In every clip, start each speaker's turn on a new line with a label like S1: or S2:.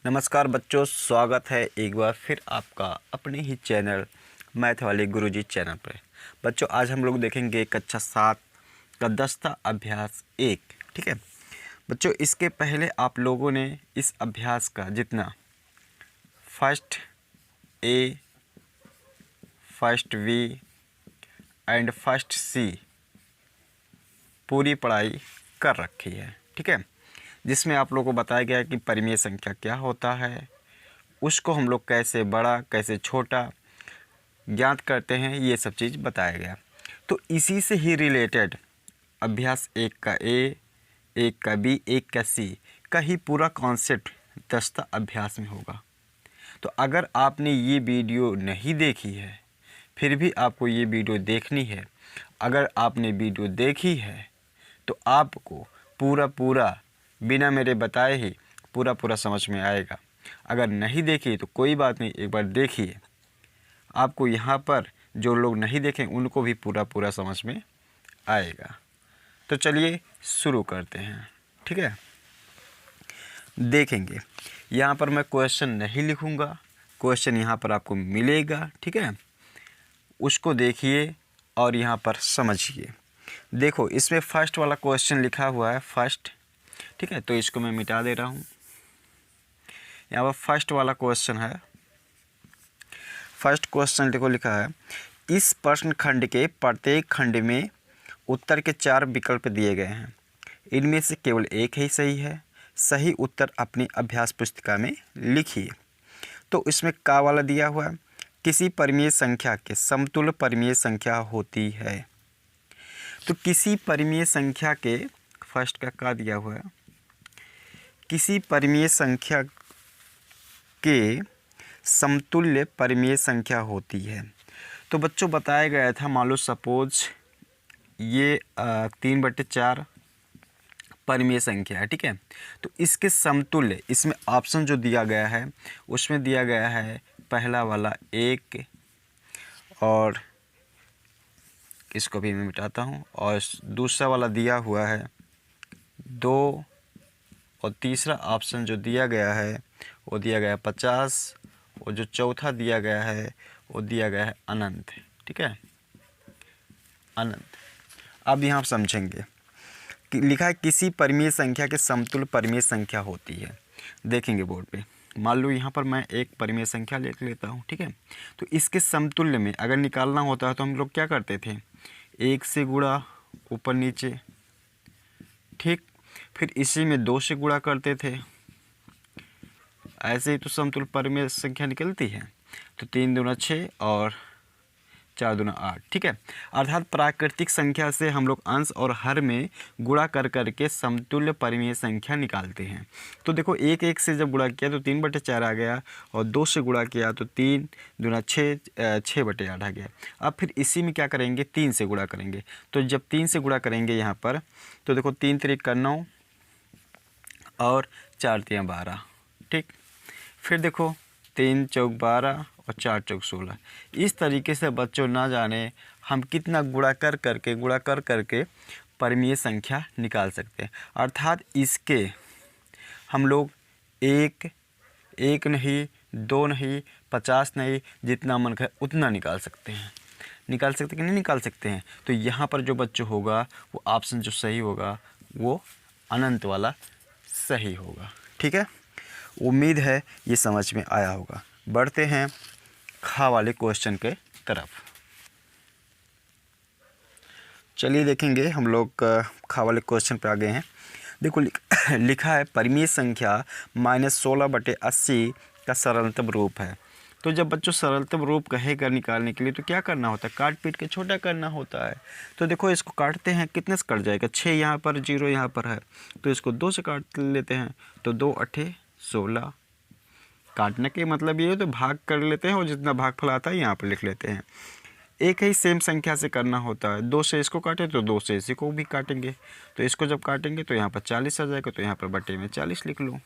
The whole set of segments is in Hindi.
S1: नमस्कार बच्चों, स्वागत है एक बार फिर आपका अपने ही चैनल मैथ वाले गुरुजी चैनल पर। बच्चों, आज हम लोग देखेंगे कक्षा 7 का दस्ता अभ्यास 1। ठीक है बच्चों, इसके पहले आप लोगों ने इस अभ्यास का जितना first A, first B and first C पूरी पढ़ाई कर रखी है। ठीक है, जिसमें आप लोगों को बताया गया कि परिमेय संख्या क्या होता है, उसको हम लोग कैसे बड़ा कैसे छोटा ज्ञात करते हैं, ये सब चीज़ बताया गया। तो इसी से ही रिलेटेड अभ्यास 1 का ए, 1 का बी, 1 का सी का ही पूरा कॉन्सेप्ट दस्ता अभ्यास में होगा। तो अगर आपने ये वीडियो नहीं देखी है फिर भी आपको ये वीडियो देखनी है। अगर आपने वीडियो देखी है तो आपको पूरा बिना मेरे बताए ही पूरा समझ में आएगा। अगर नहीं देखी तो कोई बात नहीं, एक बार देखिए, आपको यहाँ पर जो लोग नहीं देखें उनको भी पूरा समझ में आएगा। तो चलिए शुरू करते हैं। ठीक है, देखेंगे यहाँ पर मैं क्वेश्चन नहीं लिखूँगा, क्वेश्चन यहाँ पर आपको मिलेगा। ठीक है, उसको देखिए और यहाँ पर समझिए। देखो, इसमें फर्स्ट वाला क्वेश्चन लिखा हुआ है फर्स्ट। ठीक है, तो इसको मैं मिटा दे रहा हूँ। यहाँ पर फर्स्ट वाला क्वेश्चन है। फर्स्ट क्वेश्चन देखो लिखा है, इस प्रश्न खंड के प्रत्येक खंड में उत्तर के 4 विकल्प दिए गए हैं। इनमें से केवल एक ही सही है। सही उत्तर अपनी अभ्यास पुस्तिका में लिखिए। तो इसमें का वाला दिया हुआ है, किसी परिमेय संख्या के समतुल्य परिमेय संख्या होती है। तो किसी परिमेय संख्या के फर्स्ट का दिया हुआ है, किसी परिमेय संख्या के समतुल्य परिमेय संख्या होती है। तो बच्चों बताया गया था, मान लो सपोज ये 3/4 परिमेय संख्या है। ठीक है, तो इसके समतुल्य, इसमें ऑप्शन जो दिया गया है उसमें दिया गया है पहला वाला 1, और इसको भी मैं मिटाता हूँ, और दूसरा वाला दिया हुआ है 2, और तीसरा ऑप्शन जो दिया गया है वो दिया गया है 50, और जो चौथा दिया गया है वो दिया गया है अनंत। ठीक है, अनंत। अब यहाँ समझेंगे कि लिखा है किसी परिमेय संख्या के समतुल्य परिमेय संख्या होती है। देखेंगे बोर्ड पे, मान लो यहाँ पर मैं एक परिमेय संख्या लिख लेता हूँ। ठीक है, तो इसके समतुल्य में अगर निकालना होता है तो हम लोग क्या करते थे, 1 से गुणा ऊपर नीचे। ठीक, फिर इसी में 2 से गुणा करते थे। ऐसे ही तो समतुल्य परिमेय संख्या निकलती है। तो 3 दूना 6 और 4 दूना 8। ठीक है, अर्थात प्राकृतिक संख्या से हम लोग अंश और हर में गुणा कर करके समतुल्य परिमेय संख्या निकालते हैं। तो देखो, 1 से जब गुणा किया तो 3/4 आ गया, और 2 से गुणा किया तो 3 दूना 6, 6/8 आ गया। अब फिर इसी में क्या करेंगे, 3 से गुणा करेंगे। तो जब 3 से गुणा करेंगे यहाँ पर, तो देखो 3 3 का 9 और 4 3 12। ठीक, फिर देखो 3 चौक 12 और 4 चौक 16। इस तरीके से बच्चों ना जाने हम कितना गुणा कर करके परिमेय संख्या निकाल सकते हैं। अर्थात इसके हम लोग 1 नहीं, 2 नहीं, 50 नहीं, जितना मन करे उतना निकाल सकते हैं। निकाल सकते कि नहीं निकाल सकते हैं। तो यहाँ पर जो बच्चों होगा वो ऑप्शन जो सही होगा वो अनंत वाला सही होगा। ठीक है, उम्मीद है ये समझ में आया होगा। बढ़ते हैं खा वाले क्वेश्चन के तरफ। चलिए देखेंगे, हम लोग खा वाले क्वेश्चन पे आ गए हैं। देखो लिखा है परिमेय संख्या -16/80 का सरलतम रूप है। तो जब बच्चों सरलतम रूप कहेगा निकालने के लिए तो क्या करना होता है, काट पीट के छोटा करना होता है। तो देखो इसको काटते हैं, कितने से कट जाएगा, 6 यहाँ पर, 0 यहाँ पर है, तो इसको 2 से काट लेते हैं। तो 2 8 16। काटने के मतलब ये है तो भाग कर लेते हैं, और जितना भागफल आता है यहाँ पर लिख लेते हैं। एक ही सेम संख्या से करना होता है। 2 से इसको काटें तो 2 से इसी को भी काटेंगे। तो इसको जब काटेंगे तो यहाँ पर 40 आ जाएगा, तो यहाँ पर बटे में 40 लिख लो।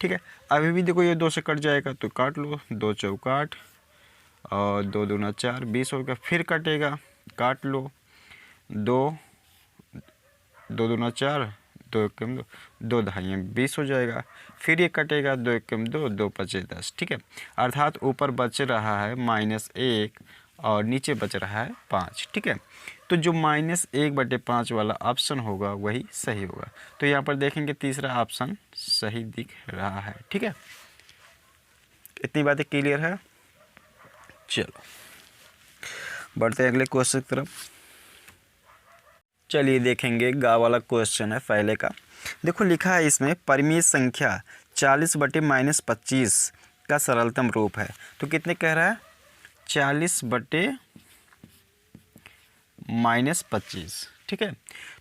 S1: ठीक है, अभी भी देखो ये 2 से कट जाएगा तो काट लो, 2 चौक 8 और 2 दूना 4, 20 हो गया। फिर कटेगा, काट लो, 2 दूना 4, 2 एकम 2, 2 दहाई 20 हो जाएगा। फिर ये कटेगा, 2 एकम 2, 2 पचे 10, ठीक है। अर्थात ऊपर बच रहा है -1 और नीचे बच रहा है 5, ठीक है। तो जो -1/5 वाला ऑप्शन होगा वही सही होगा। तो यहाँ पर देखेंगे तीसरा ऑप्शन सही दिख रहा है, ठीक है। इतनी बातें क्लियर है। चलो बढ़ते हैं अगले क्वेश्चन की तरफ। चलिए देखेंगे गा वाला क्वेश्चन है पहले का। देखो लिखा है इसमें परिमेय संख्या 40/-25 का सरलतम रूप है। तो कितने कह रहा है? 40/-25, ठीक है।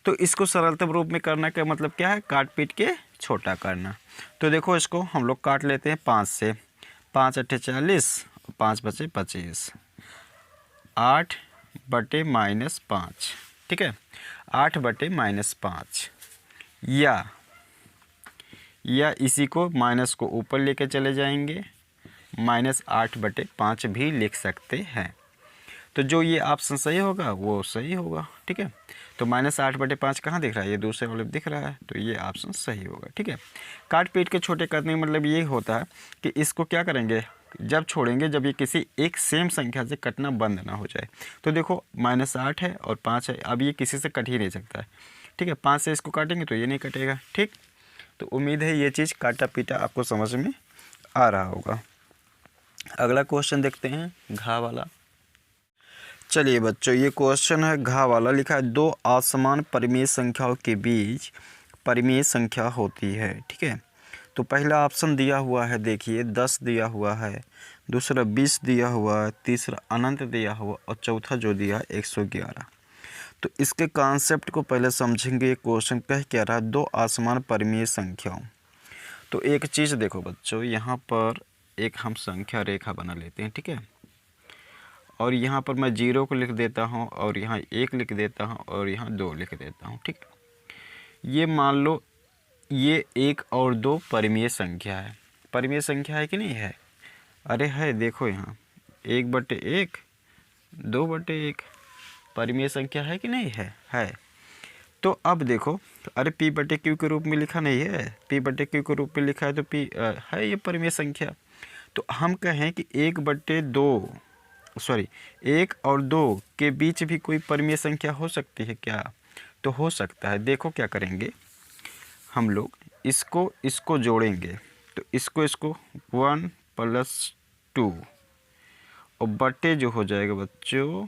S1: तो इसको सरलतम रूप में करना का मतलब क्या है? काट पीट के छोटा करना। तो देखो इसको हम लोग काट लेते हैं 5 से। 5 × 40, 5 × 25, 8/-5, ठीक है। 8/-5 या इसी को माइनस को ऊपर लेके चले जाएंगे, -8/5 भी लिख सकते हैं। तो जो ये ऑप्शन सही होगा वो सही होगा, ठीक है। तो -8/5 कहाँ दिख रहा है? ये दूसरे वाले दिख रहा है, तो ये ऑप्शन सही होगा, ठीक है। काट पीट के छोटे करने का मतलब ये होता है कि इसको क्या करेंगे, जब छोड़ेंगे जब ये किसी एक सेम संख्या से कटना बंद ना हो जाए। तो देखो -8 है और 5 है, अब ये किसी से कट ही नहीं सकता है, ठीक है। 5 से इसको काटेंगे तो ये नहीं कटेगा, ठीक। तो उम्मीद है ये चीज़ काटा पीटा आपको समझ में आ रहा होगा। अगला क्वेश्चन देखते हैं, घा वाला। चलिए बच्चों ये क्वेश्चन है घा वाला। लिखा है 2 असमान परिमेय संख्याओं के बीच परिमेय संख्या होती है, ठीक है। तो पहला ऑप्शन दिया हुआ है, देखिए 10 दिया हुआ है, दूसरा 20 दिया हुआ है, तीसरा अनंत दिया हुआ और चौथा जो दिया है 111। तो इसके कॉन्सेप्ट को पहले समझेंगे। क्वेश्चन कह क्या रहा है? 2 असमान परिमेय संख्याओं। तो एक चीज़ देखो बच्चों, यहाँ पर एक हम संख्या रेखा बना लेते हैं, ठीक है। और यहाँ पर मैं 0 को लिख देता हूँ और यहाँ 1 लिख देता हूँ और यहाँ 2 लिख देता हूँ, ठीक। ये मान लो ये 1 और 2 परिमेय संख्या है। परिमेय संख्या है कि नहीं है? अरे है, देखो यहाँ 1/1, 2/1 परिमेय संख्या है कि नहीं है? है। तो अब देखो, अरे P/Q के रूप में लिखा नहीं है, P/Q के रूप में लिखा है तो P है ये परिमेय संख्या। तो हम कहें कि 1 और 2 के बीच भी कोई परिमेय संख्या हो सकती है क्या? तो हो सकता है। देखो क्या करेंगे हम लोग, इसको जोड़ेंगे तो इसको 1 + 2 और बटे जो हो जाएगा बच्चों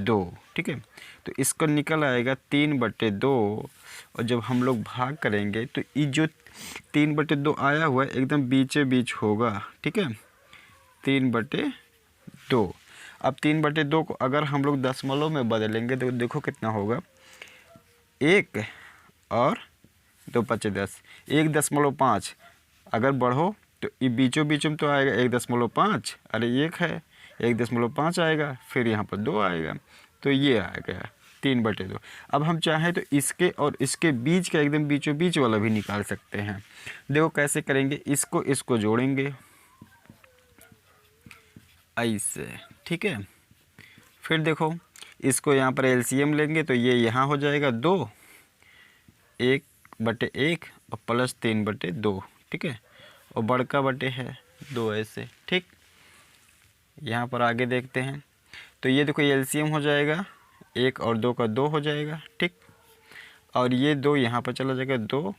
S1: 2, ठीक है। तो इसको निकल आएगा 3/2 और जब हम लोग भाग करेंगे तो ये जो 3/2 आया हुआ है एकदम बीचे बीच होगा, ठीक है। 3/2। अब 3/2 को अगर हम लोग दशमलव में बदलेंगे तो देखो कितना होगा, 1 और 2 × 10, 1.5। अगर बढ़ो तो ये बीचों बीच में तो आएगा 1.5, अरे 1 है 1.5 आएगा, फिर यहाँ पर 2 आएगा, तो ये आ गया 3/2। अब हम चाहें तो इसके और इसके बीच का एकदम बीचों बीच वाला भी निकाल सकते हैं। देखो कैसे करेंगे, इसको जोड़ेंगे ऐसे, ठीक है। फिर देखो इसको यहाँ पर LCM लेंगे तो ये यहाँ हो जाएगा 2, 1/1 और प्लस 3/2, ठीक है। और बड़का बटे है 2 ऐसे, ठीक। यहाँ पर आगे देखते हैं तो ये देखो LCM हो जाएगा, 1 और 2 का 2 हो जाएगा, ठीक। और ये 2 यहाँ पर चला जाएगा 2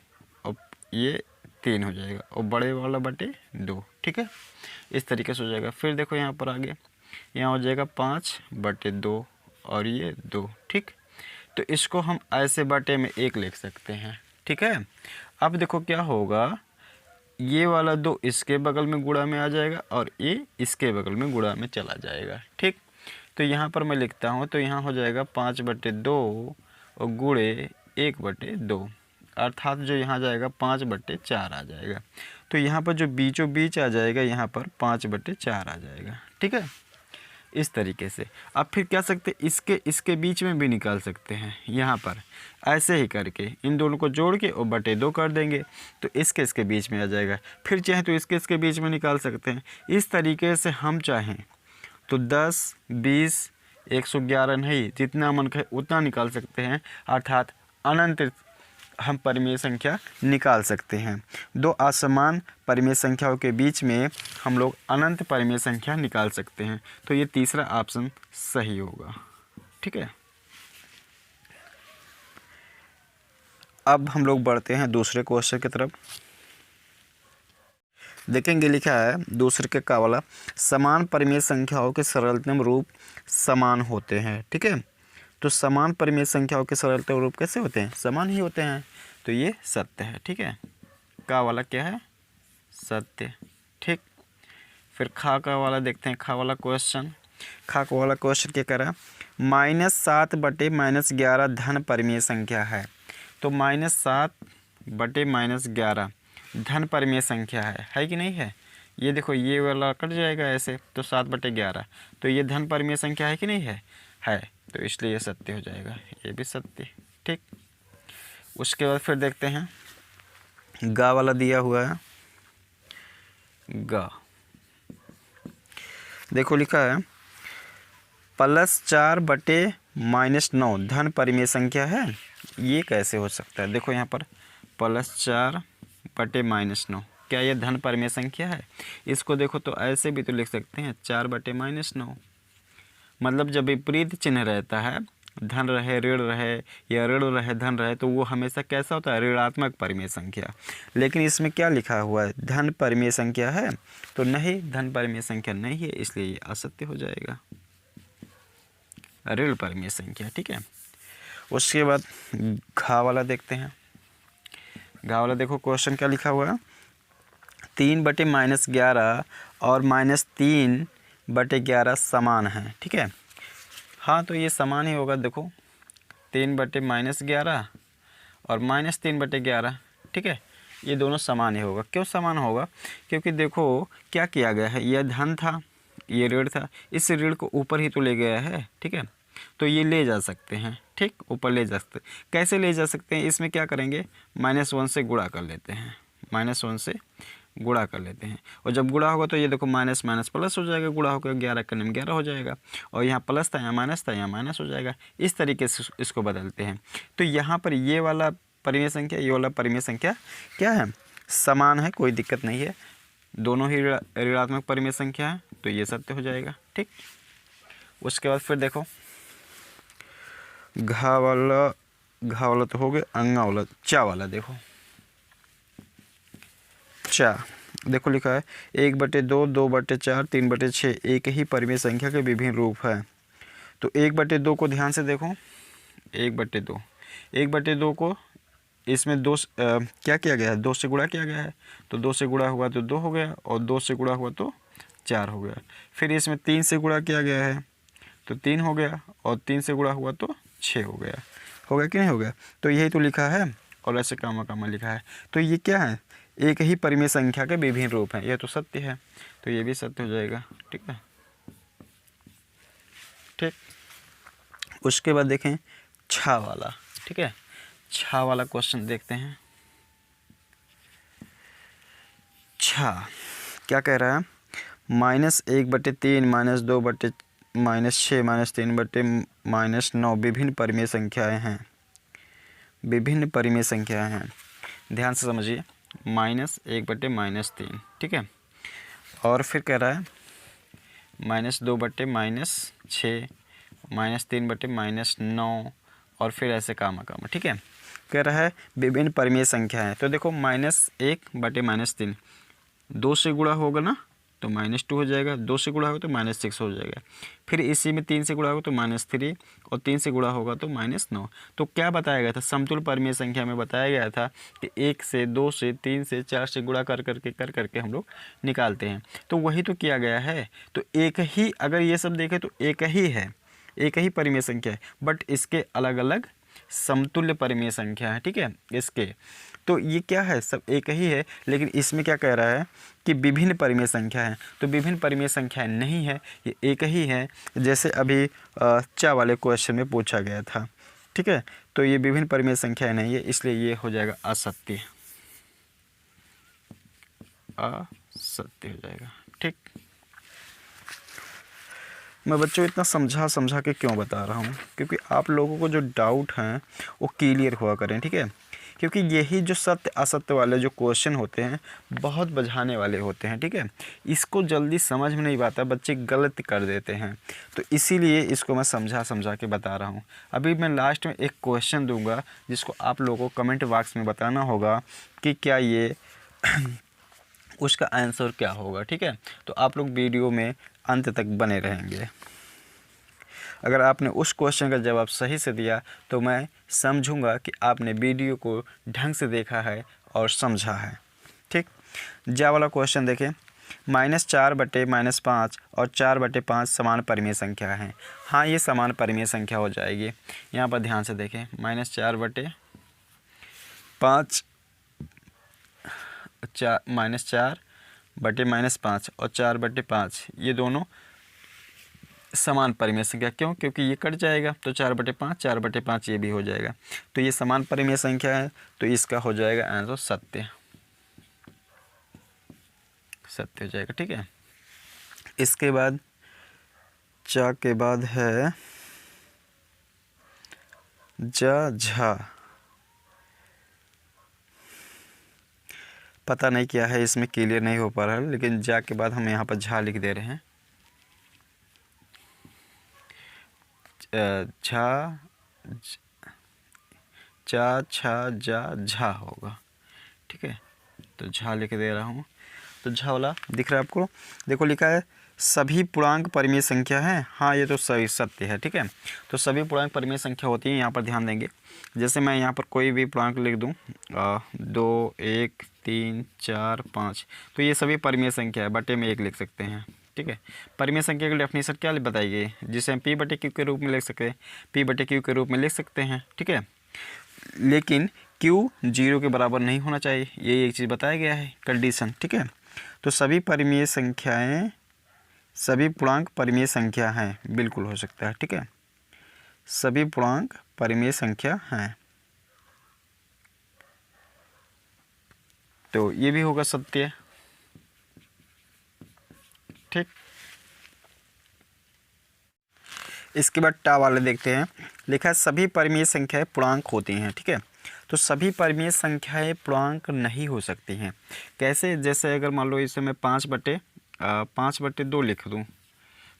S1: और ये 3 हो जाएगा और बड़े वाला बटे 2, ठीक है। इस तरीके से हो जाएगा। फिर देखो यहाँ पर आगे यहाँ हो जाएगा 5/2 और ये 2, ठीक। तो इसको हम ऐसे बटे में 1 लिख सकते हैं, ठीक है। अब देखो क्या होगा, ये वाला 2 इसके बगल में गुणा में आ जाएगा और ये इसके बगल में गुणा में चला जाएगा, ठीक। तो यहाँ पर मैं लिखता हूँ तो यहाँ हो जाएगा 5/2 और गुणे 1/2, अर्थात जो यहाँ जाएगा 5/4 आ जाएगा। तो यहाँ पर जो बीचों बीच आ जाएगा यहाँ पर 5/4 आ जाएगा, ठीक है। इस तरीके से अब फिर क्या सकते, इसके बीच में भी निकाल सकते हैं। यहाँ पर ऐसे ही करके इन दोनों को जोड़ के और बटे 2 कर देंगे तो इसके बीच में आ जाएगा। फिर चाहे तो इसके बीच में निकाल सकते हैं। इस तरीके से हम चाहें तो 10, 20, 111 नहीं, जितना मन करे उतना निकाल सकते हैं, अर्थात हम परिमेय संख्या निकाल सकते हैं। दो असमान परिमेय संख्याओं के बीच में हम लोग अनंत परिमेय संख्या निकाल सकते हैं। तो ये तीसरा ऑप्शन सही होगा। ठीक है, अब हम लोग बढ़ते हैं दूसरे क्वेश्चन की तरफ। देखेंगे, लिखा है दूसरे के का वाला, समान परिमेय संख्याओं के सरलतम रूप समान होते हैं। ठीक है, तो समान परिमेय संख्याओं के सरलतम रूप कैसे होते हैं? समान ही होते हैं। तो ये सत्य है। ठीक है, का वाला क्या है? सत्य। ठीक, फिर खा का वाला देखते हैं। खा वाला क्वेश्चन, खा का वाला क्वेश्चन क्या कह रहा है? -7/-11 धन परिमेय संख्या है। तो -7/-11 धन परिमेय संख्या है कि नहीं है? ये देखो, ये वाला कट जाएगा ऐसे, तो 7/11, तो ये धन परिमेय संख्या है कि नहीं है? है, तो इसलिए ये सत्य हो जाएगा। ये भी सत्य। ठीक, उसके बाद फिर देखते हैं, गा वाला दिया हुआ है। गा देखो, लिखा है +4/-9 धन परिमेय संख्या है। ये कैसे हो सकता है? देखो यहाँ पर +4/-9, क्या ये धन परिमेय संख्या है? इसको देखो तो ऐसे भी तो लिख सकते हैं, 4/-9। मतलब जब विपरीत चिन्ह रहता है, धन रहे ऋण रहे या ऋण रहे धन रहे, तो वो हमेशा कैसा होता है? ऋणात्मक परिमेय संख्या। लेकिन इसमें क्या लिखा हुआ है? धन परिमेय संख्या है। तो नहीं, धन परिमेय संख्या नहीं है, इसलिए ये असत्य हो जाएगा, ऋण परिमेय संख्या। ठीक है, उसके बाद घा वाला देखते हैं। घा वाला देखो, क्वेश्चन क्या लिखा हुआ है? 3/-11 और -3/11 समान है। ठीक है, हाँ, तो ये समान ही होगा। देखो, 3/-11 और -3/11। ठीक है, ये दोनों समान ही होगा। क्यों समान होगा? क्योंकि देखो क्या किया गया है, यह धन था, ये ऋण था, इस ऋण को ऊपर ही तो ले गया है। ठीक है, तो ये ले जा सकते हैं। ठीक, ऊपर ले जा सकते। कैसे ले जा सकते हैं? इसमें क्या करेंगे? -1 से गुणा कर लेते हैं, -1 से गुणा कर लेते हैं। और जब गुणा होगा तो ये देखो माइनस माइनस प्लस हो जाएगा, गुणा होकर 11 करने में 11 हो जाएगा। और यहाँ प्लस था, यहाँ माइनस था, यहाँ माइनस हो जाएगा। इस तरीके से इसको बदलते हैं। तो यहाँ पर ये वाला परिमेय संख्या, ये वाला परिमेय संख्या क्या है? समान है, कोई दिक्कत नहीं है, दोनों ही ऋणात्मक परिमेय संख्या है, तो ये सत्य हो जाएगा। ठीक, उसके बाद फिर देखो, घा वाला तो हो गया। अंगा वाला, चा वाला देखो। चा देखो, लिखा है 1/2, 2/4, 3/6 एक ही परिमेय संख्या के विभिन्न रूप है। तो 1/2 को ध्यान से देखो, 1/2 को इसमें क्या किया गया है? 2 से गुणा किया गया है। तो 2 से गुणा हुआ तो 2 हो गया, और 2 से गुणा हुआ तो 4 हो गया। फिर इसमें 3 से गुणा किया गया है, तो 3 हो गया, और 3 से गुणा हुआ तो 6 हो गया। हो गया कि नहीं हो गया? तो यही तो लिखा है, और ऐसे कामा कामा लिखा है। तो ये क्या है? एक ही परिमेय संख्या के विभिन्न रूप हैं। यह तो सत्य है, तो ये भी सत्य हो जाएगा। ठीक है, ठीक, उसके बाद देखें छा वाला। ठीक है, छा वाला क्वेश्चन देखते हैं। छा क्या कह रहा है? -1/3, -2/6, -3/-9 विभिन्न परिमेय संख्याएं हैं। विभिन्न परिमेय संख्याएं हैं, ध्यान से समझिए। -1/-3। ठीक है, और फिर कह रहा है -2/-6, -3/-9, और फिर ऐसे कामा कामा। ठीक है, कह रहा है विभिन्न परिमेय संख्या है। तो देखो, -1/-3 2 से गुणा होगा ना, तो -2 हो जाएगा। 2 से गुणा होगा तो -6 हो जाएगा। फिर इसी में 3 से गुणा होगा तो -3, और 3 से गुणा होगा तो -9। तो क्या बताया गया था? समतुल्य परिमेय संख्या में बताया गया था कि 1 से 2 से 3 से 4 से गुणा कर करके हम लोग निकालते हैं। तो वही तो किया गया है। तो एक ही, अगर ये सब देखें तो एक ही है, एक ही परिमेय संख्या है, बट इसके अलग अलग समतुल्य परिमेय संख्या है। ठीक है, इसके तो ये क्या है? सब एक ही है, लेकिन इसमें क्या कह रहा है कि विभिन्न परिमेय संख्या है। तो विभिन्न परिमेय संख्याएं नहीं है, ये एक ही है, जैसे अभी चा वाले क्वेश्चन में पूछा गया था। ठीक है, तो ये विभिन्न परिमेय संख्याएं नहीं है, इसलिए ये हो जाएगा असत्य, असत्य हो जाएगा। ठीक, मैं बच्चों इतना समझा के क्यों बता रहा हूँ? क्योंकि आप लोगों को जो डाउट हैं वो क्लियर हुआ करें। ठीक है, क्योंकि यही जो सत्य असत्य वाले जो क्वेश्चन होते हैं बहुत बुझाने वाले होते हैं। ठीक है, इसको जल्दी समझ में नहीं आता, बच्चे गलत कर देते हैं, तो इसीलिए इसको मैं समझा के बता रहा हूँ। अभी मैं लास्ट में एक क्वेश्चन दूंगा जिसको आप लोगों को कमेंट बॉक्स में बताना होगा कि क्या ये उसका आंसर क्या होगा। ठीक है, तो आप लोग वीडियो में अंत तक बने रहेंगे। अगर आपने उस क्वेश्चन का जवाब सही से दिया तो मैं समझूंगा कि आपने वीडियो को ढंग से देखा है और समझा है। ठीक, जा वाला क्वेश्चन देखें। -4/-5 और 4/5 समान परिमेय संख्या हैं। हाँ, ये समान परिमेय संख्या हो जाएगी। यहाँ पर ध्यान से देखें, -4/5 -4/-5 और 4/5 ये दोनों समान परिमेय संख्या। क्यों? क्योंकि ये कट जाएगा तो 4/5 4/5 ये भी हो जाएगा, तो ये समान परिमेय संख्या है, तो इसका हो जाएगा आंसर सत्य हो जाएगा। ठीक है, इसके बाद चा के बाद है झा। पता नहीं क्या है, इसमें क्लियर नहीं हो पा रहा है, लेकिन जा के बाद हम यहाँ पर झा लिख दे रहे हैं। झा चा छा जा झा होगा। ठीक है, तो झा लिख दे रहा हूँ। तो झा वाला दिख रहा है आपको, देखो लिखा है सभी पूर्णांक परिमेय संख्या है। हाँ, ये तो सही सत्य है। ठीक है, तो सभी पूर्णांक परिमेय संख्या होती है, यहाँ पर ध्यान देंगे। जैसे मैं यहाँ पर कोई भी पूर्णांक लिख दूँ 2 1 3 4 5, तो ये सभी परिमेय संख्या है, बटे में 1 लिख सकते हैं। ठीक है, परिमेय संख्या की डेफिनेशन क्या बताई गई, जिसे हम P/Q के रूप में लिख सकते हैं, P/Q के रूप में लिख सकते हैं। ठीक है, लेकिन Q 0 के बराबर नहीं होना चाहिए, ये एक चीज़ बताया गया है, कंडीशन। ठीक है, तो सभी परिमेय संख्याएं सभी पूर्णांक परिमेय संख्या हैं, बिल्कुल हो सकता है। ठीक है, सभी पूर्णांक परिमेय संख्या हैं, तो ये भी होगा सत्य। ठीक, इसके बाद टा वाले देखते हैं। लिखा है सभी परिमेय संख्याएं पूर्णांक होती हैं। ठीक है, तो सभी परिमेय संख्याएं पूर्णांक नहीं हो सकती हैं। कैसे? जैसे अगर मान लो इसे मैं 5/2 लिख दूँ,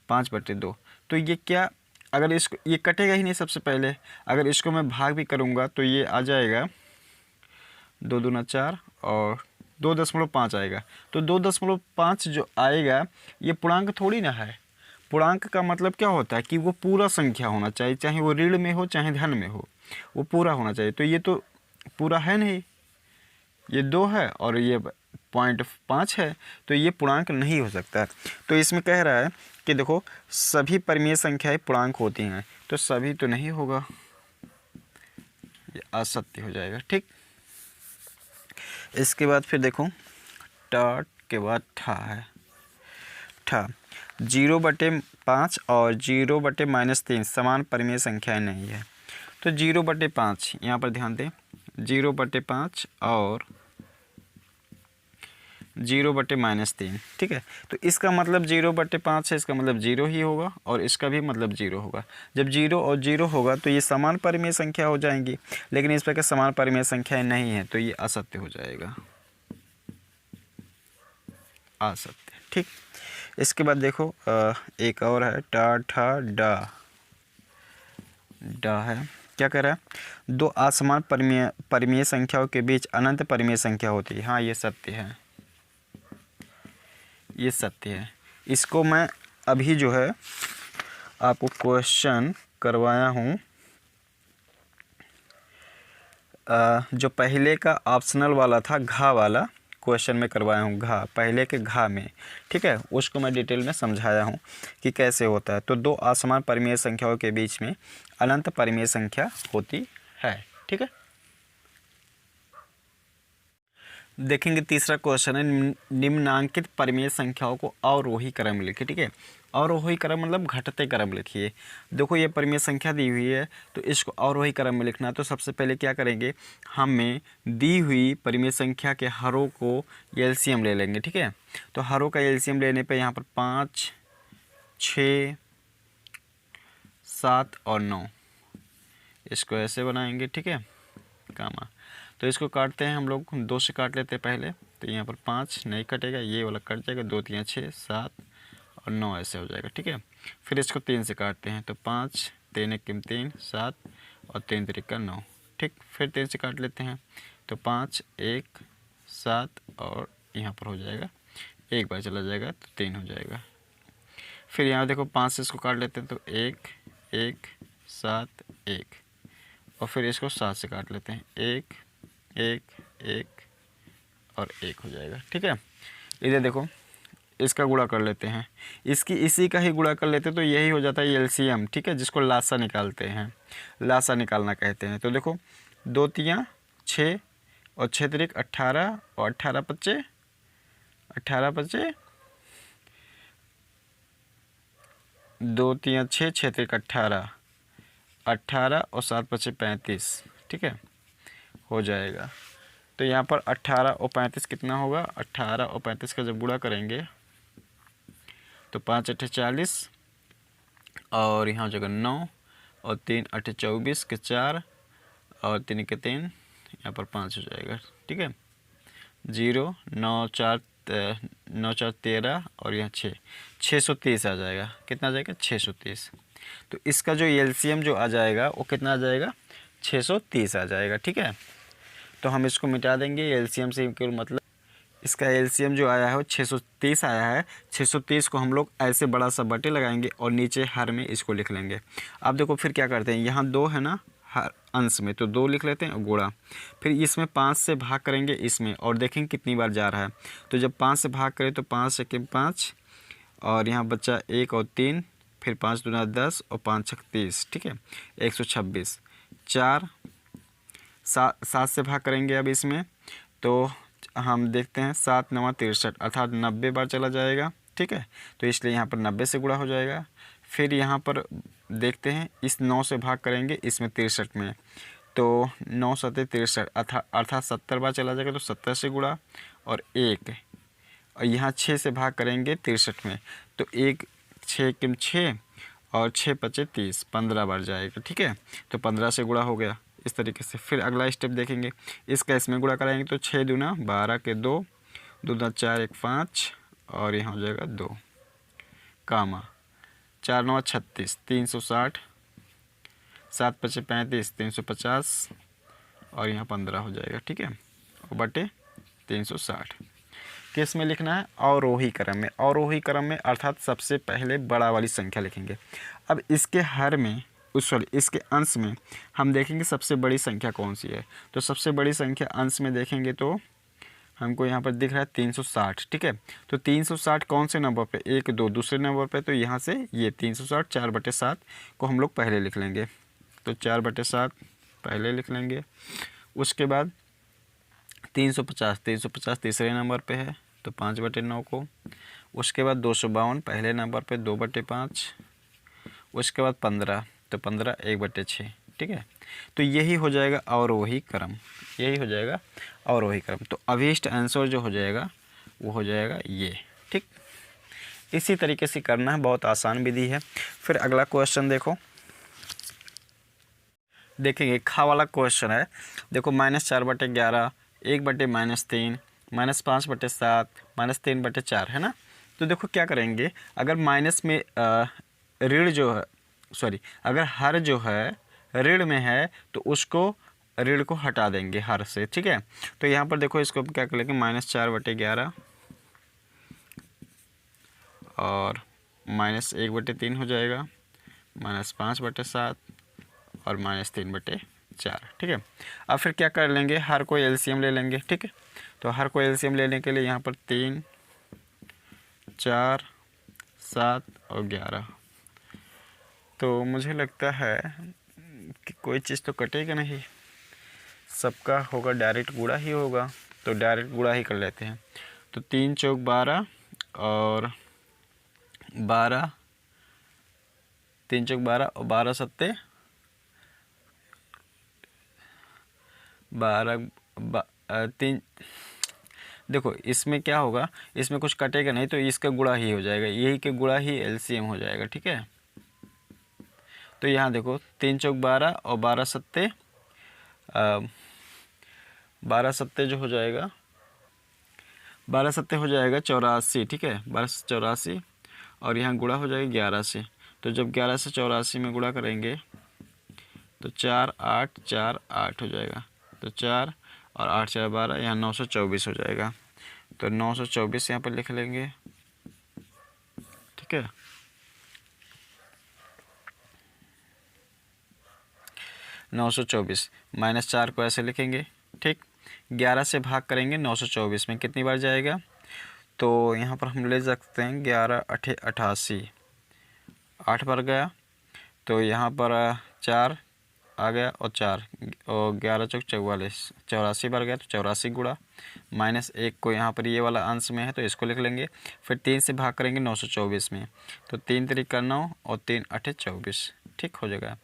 S1: 5/2, तो ये क्या, अगर इसको ये कटेगा ही नहीं सबसे पहले। अगर इसको मैं भाग भी करूँगा तो ये आ जाएगा 2 दूना 4 और 2.5 आएगा। तो 2.5 जो आएगा ये पूर्णांक थोड़ी ना है। पूर्णांक का मतलब क्या होता है कि वो पूरा संख्या होना चाहिए, चाहे वो ऋण में हो चाहे धन में हो, वो पूरा होना चाहिए। तो ये तो पूरा है नहीं, ये 2 है और ये 0.5 है, तो ये पूर्णांक नहीं हो सकता। तो इसमें कह रहा है कि देखो सभी परिमेय संख्याएं पूर्णांक होती हैं, तो सभी तो नहीं होगा, ये असत्य हो जाएगा। ठीक, इसके बाद फिर देखो टा के बाद ठा है। ठा 0/5 और 0/-3 समान परिमेय संख्याएं नहीं है। तो 0/5 यहाँ पर ध्यान दें, 0/5 और 0/-3। ठीक है, तो इसका मतलब 0/5 है, इसका मतलब 0 ही होगा और इसका भी मतलब 0 होगा। जब 0 और 0 होगा तो ये समान परिमेय संख्या हो जाएंगी, लेकिन इस प्रकार समान परिमेय संख्याएं नहीं है, तो ये असत्य हो जाएगा, असत्य। ठीक, इसके बाद देखो एक और है टा ठा डा। डा है, क्या कह रहा है, 2 असमान परिमेय संख्याओं के बीच अनंत परिमेय संख्या होती है। हाँ, ये सत्य है, ये सत्य है। इसको मैं अभी जो है आपको क्वेश्चन करवाया हूँ, जो पहले का ऑप्शनल वाला था, घा वाला क्वेश्चन में करवाया हूँ, घा पहले के घा में। ठीक है, उसको मैं डिटेल में समझाया हूँ कि कैसे होता है। तो 2 असमान परिमेय संख्याओं के बीच में अनंत परिमेय संख्या होती है। ठीक है, देखेंगे तीसरा क्वेश्चन है निम्नांकित परिमेय संख्याओं को अवरोही क्रम में लिखिए। ठीक है, अवरोही क्रम मतलब घटते क्रम लिखिए। देखो ये परिमेय संख्या दी हुई है, तो इसको अवरोही क्रम में लिखना है। तो सबसे पहले क्या करेंगे, हमें दी हुई परिमेय संख्या के हरों को एलसीएम ले लेंगे। ठीक है, तो हरों का एलसीएम लेने पे यहाँ पर 5 6 7 और 9, इसको ऐसे बनाएंगे। ठीक है, कामा, तो इसको काटते हैं हम लोग, 2 से काट लेते हैं पहले। तो यहाँ पर 5 नहीं कटेगा, ये वाला कट जाएगा, 2 3 6 7 और 9 ऐसे हो जाएगा, ठीक है। फिर इसको 3 से काटते हैं, तो 5 3 1 3 7 और 3 3 9, ठीक। फिर 3 से काट लेते हैं, तो 5 1 7 और यहाँ पर हो जाएगा, एक बार चला जाएगा तो 3 हो जाएगा। फिर यहाँ देखो 5 से इसको काट लेते हैं, तो 1 1 7 1 और फिर इसको 7 से काट लेते हैं, 1 1 1 और 1 हो जाएगा, ठीक है। इधर देखो इसका गुणा कर लेते हैं, इसकी इसी का ही गुणा कर लेते हैं, तो यही हो जाता है एलसीएम, ठीक है, जिसको लासा निकालते हैं, लासा निकालना कहते हैं। तो देखो 2 3 6 और 6 3 18 और 18 5 2 3 6 6 3 18 18 और 7 5 35, ठीक है, हो जाएगा। तो यहाँ पर 18 और 35 कितना होगा, 18 और 35 का जब गुणा करेंगे तो 5 8 40 और यहाँ हो जाएगा 9 और 3 8 24 के 4 और 3 के 3, यहाँ पर 5 हो जाएगा, ठीक है। 0 9 4 13 और यहाँ 6 630 आ जाएगा। कितना आ जाएगा, 630। तो इसका जो एलसीएम जो आ जाएगा वो कितना आ जाएगा, 630 आ जाएगा, ठीक है। तो हम इसको मिटा देंगे, एलसीएम से केवल मतलब इसका एलसीएम जो आया है वो 630 आया है। 630 को हम लोग ऐसे बड़ा सा बटे लगाएंगे और नीचे हर में इसको लिख लेंगे। अब देखो फिर क्या करते हैं, यहाँ 2 है ना हर अंश में, तो 2 लिख लेते हैं और गुणा। फिर इसमें 5 से भाग करेंगे इसमें और देखेंगे कितनी बार जा रहा है। तो जब 5 से भाग करें तो 5 1 5 और यहाँ बच्चा 1 और 3, फिर 5 दूना 10 और 5 6 30, ठीक है, 126। 4 7 से भाग करेंगे अब इसमें, तो हम देखते हैं 7 9 63 अर्थात 90 बार चला जाएगा, ठीक है। तो इसलिए यहाँ पर 90 से गुणा हो जाएगा। फिर यहाँ पर देखते हैं इस 9 से भाग करेंगे इसमें 63 में, तो 9 7 63 अर्थात 70 बार चला जाएगा, तो 70 से गुणा और 1 और यहाँ 6 से भाग करेंगे 63 में, तो 1 6 1 6 और 6 5 30 15 बार जाएगा, ठीक है। तो 15 से गुणा हो गया इस तरीके से। फिर अगला स्टेप देखेंगे, इसका इसमें गुणा कराएंगे, तो 6 दूना 12 के 2 दूना 4 1 5 और यहाँ हो जाएगा 2 कामा 4 9 36 360 7 5 35 350 और यहाँ 15 हो जाएगा, ठीक है, और बटे 360। किस में लिखना है, अवरोही क्रम में। अवरोही क्रम में अर्थात सबसे पहले बड़ा वाली संख्या लिखेंगे। अब इसके हर में इसके अंश में हम देखेंगे सबसे बड़ी संख्या कौन सी है। तो सबसे बड़ी संख्या अंश में देखेंगे तो हमको यहाँ पर दिख रहा है 360, ठीक है। तो 360 कौन से नंबर पे, 1 2 दूसरे नंबर पे, तो यहाँ से ये 360 4/7 को हम लोग पहले लिख लेंगे। तो 4/7 पहले लिख लेंगे। उसके बाद 350 तीसरे नंबर पे है, तो 5/9 को। उसके बाद 252 पहले नंबर पे 2/5। उसके बाद 15, तो 15 1/6, ठीक है। तो यही हो जाएगा अवरोही क्रम, यही हो जाएगा अवरोही क्रम। तो अभीष्ट आंसर जो हो जाएगा वो हो जाएगा ये, ठीक। इसी तरीके से करना है, बहुत आसान विधि है। फिर अगला क्वेश्चन देखो, देखेंगे खा वाला क्वेश्चन है। देखो -4/11 1/-3 -5/7 -3/4 है ना। तो देखो क्या करेंगे, अगर माइनस में ऋण जो है, सॉरी, अगर हर जो है ऋण में है तो उसको ऋण को हटा देंगे हर से, ठीक है। तो यहाँ पर देखो इसको क्या कर लेंगे, -4/11 और -1/3 हो जाएगा, -5/7 और -3/4, ठीक है। अब फिर क्या कर लेंगे, हर कोई एलसीएम ले लेंगे, ठीक है। तो हर कोई एलसीएम लेने के लिए यहाँ पर 3 4 7 और 11, तो मुझे लगता है कि कोई चीज़ तो कटेगा नहीं, सबका होगा डायरेक्ट गुणा ही होगा, तो डायरेक्ट गुणा ही कर लेते हैं। तो 3 चौक 12 और 12, 3 चौक 12 और 12 सत्ते 12 3। देखो इसमें क्या होगा, इसमें कुछ कटेगा नहीं, तो इसका गुणा ही हो जाएगा, यही के गुणा ही एलसीएम हो जाएगा, ठीक है। तो यहाँ देखो 3 चौक 12 और 12 सत्ते 12 सत्ते जो हो जाएगा, 12 सत्ते हो जाएगा 84, ठीक है, 12 से 84, और यहाँ गुणा हो जाएगा 11 से। तो जब 11 से 84 में गुणा करेंगे तो 4 8 4 8 हो जाएगा। तो 4 और 8 4 12, यहाँ 924 हो जाएगा। तो 924 यहाँ पर लिख लेंगे, ठीक है। 924 माइनस 4 को ऐसे लिखेंगे, ठीक। 11 से भाग करेंगे 924 में, कितनी बार जाएगा? तो यहाँ पर हम ले सकते हैं 11 8 88, 8 बार गया। तो यहाँ पर 4 आ गया और 4 और 11 चौक 44, 84 बार गया। तो 84 गुणा माइनस 1 को यहाँ पर ये वाला अंश में है तो इसको लिख लेंगे। फिर 3 से भाग करेंगे 924 में, तो 3 त्रिका 9 और 3 8 24, ठीक हो जाएगा।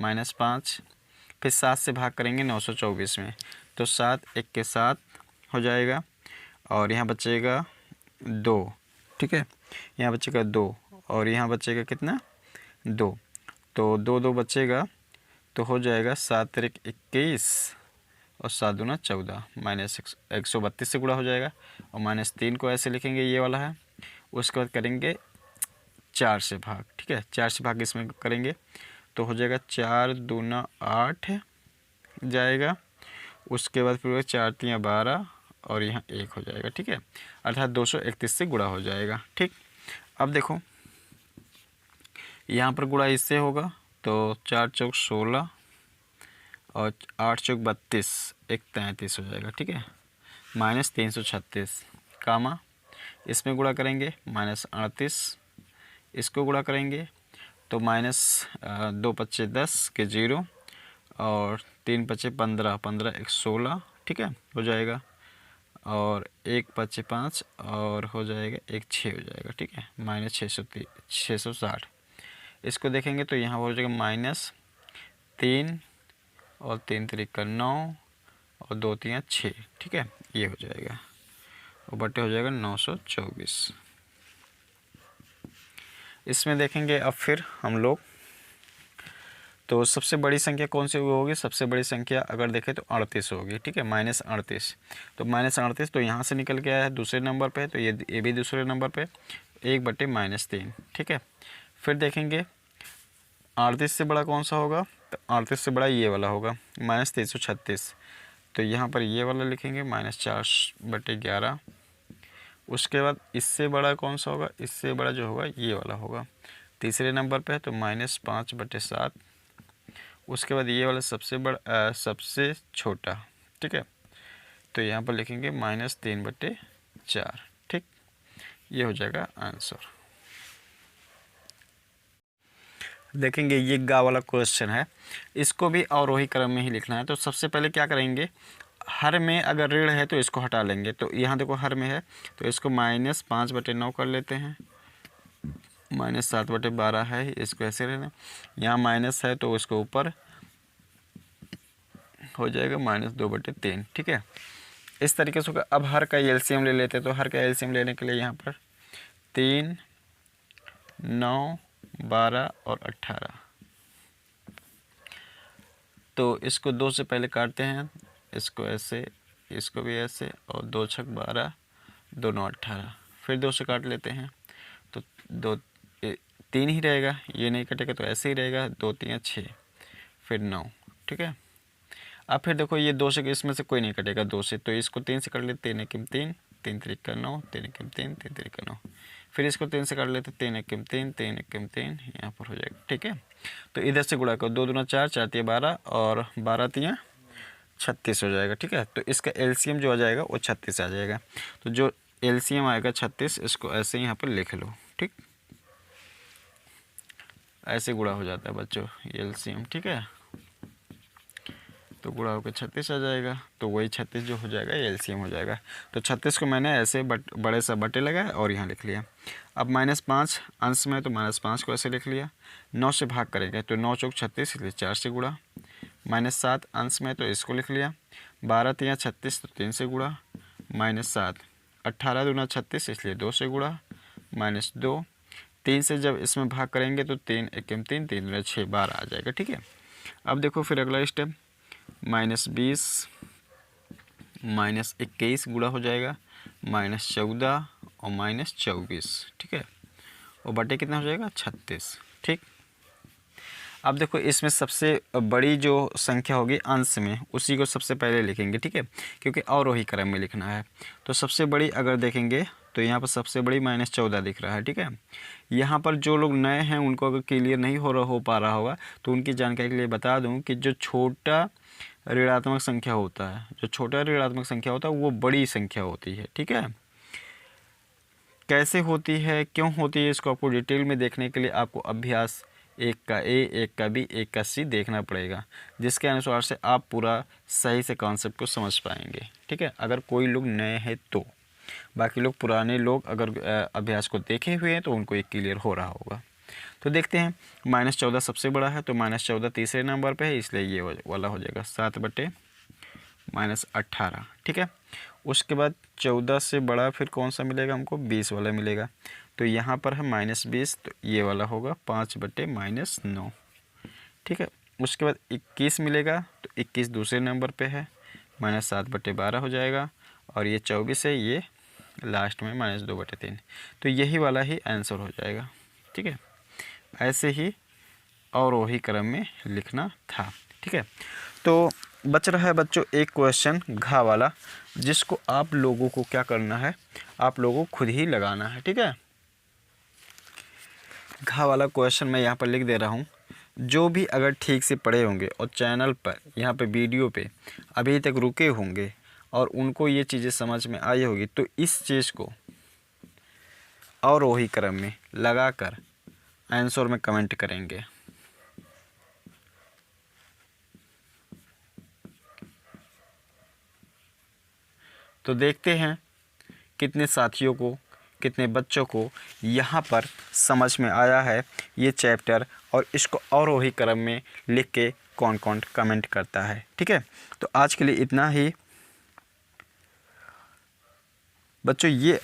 S1: माइनस 5, फिर 7 से भाग करेंगे 924 में, तो 7 1 के 7 हो जाएगा, और यहाँ बचेगा 2, ठीक है। यहाँ बचेगा 2 और यहाँ बचेगा कितना? 2। तो 2 2 बचेगा, तो हो जाएगा 7 त्रिक 21 और 7 दूना 14, माइनस 132 से गुणा हो जाएगा। और माइनस 3 को ऐसे लिखेंगे, ये वाला है। उसके बाद करेंगे 4 से भाग, ठीक है। 4 से भाग इसमें करेंगे तो हो जाएगा 4 दूना 8 जाएगा। उसके बाद फिर 4 3 12 और यहाँ 1 हो जाएगा, ठीक है। अर्थात 231 से गुणा हो जाएगा, ठीक। अब देखो यहाँ पर गुणा इससे होगा, तो 4 चौक 16 और 8 चौक 32, 1 33 हो जाएगा, ठीक है। माइनस 336 कामा, इसमें गुणा करेंगे माइनस 38, इसको गुणा करेंगे तो माइनस 2 पच्चे 10 के 0 और 3 पच्चे 15, 15 1 16, ठीक है, हो जाएगा। और 1 पच्चे 5 और हो जाएगा 1 6 हो जाएगा, ठीक है। माइनस 660, इसको देखेंगे तो यहाँ हो जाएगा माइनस 3 और 3 त्रिका 9 और 2 3 6, ठीक है, ये हो जाएगा और बटे हो जाएगा 924। इसमें देखेंगे अब फिर हम लोग, तो सबसे बड़ी संख्या कौन सी होगी? सबसे बड़ी संख्या अगर देखें तो 38 होगी, ठीक है, माइनस 38। तो माइनस 38 तो यहाँ से निकल के आया है दूसरे नंबर पे, तो ये भी दूसरे नंबर पे 1/-3, ठीक है। फिर देखेंगे 38 से बड़ा कौन सा होगा? तो 38 से बड़ा ये वाला होगा, माइनस 336। तो यहाँ पर ये वाला लिखेंगे माइनस 4/11। उसके बाद इससे बड़ा कौन सा होगा? इससे बड़ा जो होगा ये वाला होगा, तीसरे नंबर पे है, तो माइनस 5/7। उसके बाद ये वाला सबसे बड़ा सबसे छोटा, ठीक है, तो यहाँ पर लिखेंगे माइनस 3/4, ठीक। ये हो जाएगा आंसर। देखेंगे ये गा वाला क्वेश्चन है, इसको भी अवरोही क्रम में ही लिखना है। तो सबसे पहले क्या करेंगे, हर में अगर ऋण है तो इसको हटा लेंगे। तो यहाँ देखो हर में है तो इसको माइनस 5/9 कर लेते हैं, माइनस 7/12 है, इसको ऐसे लेना। यहाँ माइनस है तो इसको ऊपर हो जाएगा माइनस 2/3, ठीक है। इस तरीके से अब हर का एलसीएम ले लेते हैं। तो हर का एलसीएम लेने के लिए यहाँ पर 3 9 12 और 18, तो इसको 2 से पहले काटते हैं, इसको ऐसे, इसको भी ऐसे, और 2 छक 12, 2 9 18, फिर 2 से काट लेते हैं तो 2 3 ही रहेगा, ये नहीं कटेगा तो ऐसे ही रहेगा, 2 3 6, फिर 9, ठीक है। अब फिर देखो ये 2 से इसमें से कोई नहीं कटेगा 2 से, तो इसको 3 से काट लेते, 3 एकम 3, 3 त्रिका 9, 3 एकम 3, 3 त्रिका 9, फिर इसको 3 से काट लेते, 3 एकम 3, 3 एकम 3, यहाँ पर हो जाएगा, ठीक है। तो इधर से गुणा करो, 2 दूना 4, 4 तिया 12 और 12 तिया 36 हो जाएगा, ठीक है। तो इसका एलसीएम जो आ जाएगा वो 36 आ जाएगा। तो जो एलसीएम आएगा 36, इसको ऐसे ही यहाँ पर लिख लो, ठीक। ऐसे गुणा हो जाता है बच्चों एलसीएम, ठीक है। तो गुणा होकर 36 आ जाएगा, तो वही 36 जो हो जाएगा एलसीएम हो जाएगा। तो 36 को मैंने ऐसे बड़े सा बटे लगाया और यहाँ लिख लिया। अब -5 अंश में, तो -5 को ऐसे लिख लिया। 9 से भाग करेंगे तो 9 चौक 36, इसलिए 4 से गुणा। -7 अंश में, तो इसको लिख लिया। 12 तिया 36, तो 3 से गुणा। -7 18 दूना 36, इसलिए 2 से गुणा। -2 3 से जब इसमें भाग करेंगे तो 3 एकम 3, 3 दूना 6, 12 आ जाएगा, ठीक है। अब देखो फिर अगला स्टेप, -20 -21 गुणा हो जाएगा -14 और -24, ठीक है, और बटे कितना हो जाएगा 36, ठीक। अब देखो इसमें सबसे बड़ी जो संख्या होगी अंश में उसी को सबसे पहले लिखेंगे, ठीक है, क्योंकि अवरोही क्रम में लिखना है। तो सबसे बड़ी अगर देखेंगे तो यहाँ पर सबसे बड़ी -14 दिख रहा है, ठीक है। यहाँ पर जो लोग नए हैं उनको अगर क्लियर नहीं हो पा रहा होगा तो उनकी जानकारी के लिए बता दूँ कि जो छोटा ऋणात्मक संख्या होता है, जो छोटा ऋणात्मक संख्या होता है वो बड़ी संख्या होती है, ठीक है। कैसे होती है, क्यों होती है, इसको आपको डिटेल में देखने के लिए आपको अभ्यास 1 का ए, 1 का बी, 1 का सी देखना पड़ेगा, जिसके अनुसार से आप पूरा सही से कॉन्सेप्ट को समझ पाएंगे, ठीक है, अगर कोई लोग नए हैं तो। बाकी लोग पुराने लोग अगर अभ्यास को देखे हुए हैं तो उनको एक क्लियर हो रहा होगा। तो देखते हैं, -14 सबसे बड़ा है तो -14 तीसरे नंबर पे है, इसलिए ये वाला हो जाएगा 7 बटे -18, ठीक है। उसके बाद 14 से बड़ा फिर कौन सा मिलेगा हमको, 20 वाला मिलेगा। तो यहाँ पर है -20, तो ये वाला होगा 5 बटे -9, ठीक है। उसके बाद 21 मिलेगा, तो 21 दूसरे नंबर पे है, -7 बटे 12 हो जाएगा, और ये 24 है, ये लास्ट में -2 बटे 3। तो यही वाला ही आंसर हो जाएगा, ठीक है। ऐसे ही और वही क्रम में लिखना था, ठीक है। तो बच रहा है बच्चों एक क्वेश्चन घा वाला, जिसको आप लोगों को क्या करना है, आप लोगों को खुद ही लगाना है, ठीक है। घा वाला क्वेश्चन मैं यहाँ पर लिख दे रहा हूँ। जो भी अगर ठीक से पढ़े होंगे और चैनल पर यहाँ पे वीडियो पे अभी तक रुके होंगे और उनको ये चीज़ें समझ में आई होगी, तो इस चीज़ को और वही क्रम में लगाकर आंसर में कमेंट करेंगे। तो देखते हैं कितने साथियों को, कितने बच्चों को यहाँ पर समझ में आया है ये चैप्टर, और इसको और वही क्रम में लिख के कौन कौन कमेंट करता है, ठीक है। तो आज के लिए इतना ही बच्चों। ये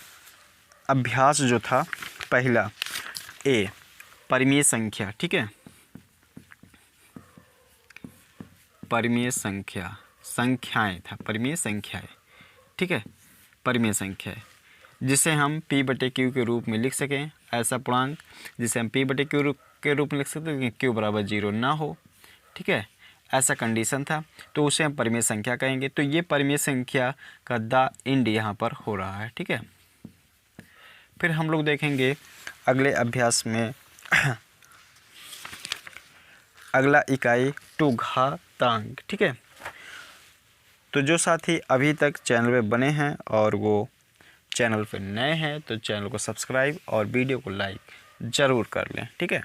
S1: अभ्यास जो था पहला ए, परिमेय संख्या, ठीक है, परिमेय संख्या, संख्याएं था, परिमेय संख्याएं, ठीक है, परिमेय संख्या जिसे हम P बटे Q के रूप में लिख सकें, ऐसा पूर्णांक जिसे हम P बटे Q के रूप में लिख सकते हैं, Q बराबर 0 ना हो, ठीक है, ऐसा कंडीशन था, तो उसे हम परिमेय संख्या कहेंगे। तो ये परिमेय संख्या का द एंड यहाँ पर हो रहा है, ठीक है। फिर हम लोग देखेंगे अगले अभ्यास में अगला इकाई टू घातांक, ठीक है। तो जो साथी अभी तक चैनल पे बने हैं और वो चैनल पे नए हैं तो चैनल को सब्सक्राइब और वीडियो को लाइक ज़रूर कर लें, ठीक है।